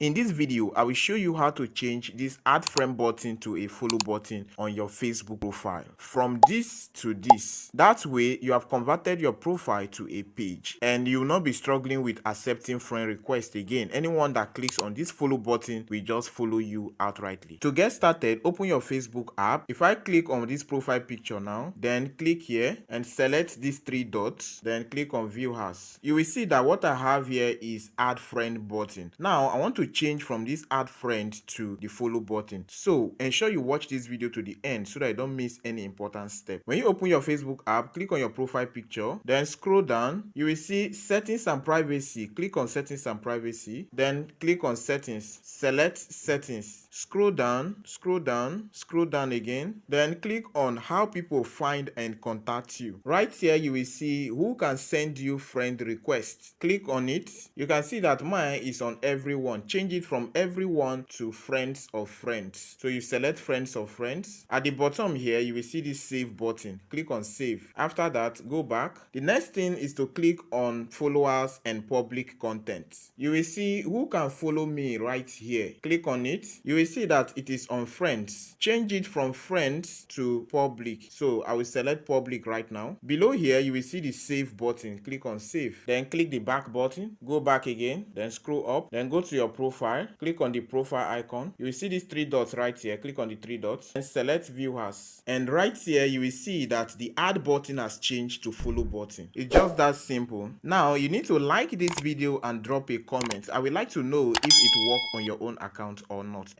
In this video, I will show you how to change this add friend button to a follow button on your Facebook profile. From this to this. That way, you have converted your profile to a page and you will not be struggling with accepting friend requests again. Anyone that clicks on this follow button will just follow you outrightly. To get started, open your Facebook app. If I click on this profile picture now, then click here and select these three dots, then click on view as. You will see that what I have here is add friend button. Now, I want to change from this add friend to the follow button. So ensure you watch this video to the end so that you don't miss any important step. When you open your Facebook app, click on your profile picture, then scroll down. You will see settings and privacy. Click on settings and privacy, then click on settings. Select settings. Scroll down, scroll down, scroll down again, then click on how people find and contact you. Right here you will see who can send you friend requests. Click on it. You can see that mine is on everyone. Change it from everyone to friends of friends. So you select friends of friends. At the bottom here you will see this save button. Click on save. After that, go back. The next thing is to click on followers and public content. You will see who can follow me right here. Click on it. You will see that it is on friends. Change it from friends to public. So I will select public right now. Below here you will see the save button. Click on save. Then click the back button. Go back again. Then scroll up. Then go to your profile. Click on the profile icon. You will see these three dots right here. Click on the three dots and select view as. And right here you will see that the add button has changed to follow button. It's just that simple. Now you need to like this video and drop a comment. I would like to know if it worked on your own account or not.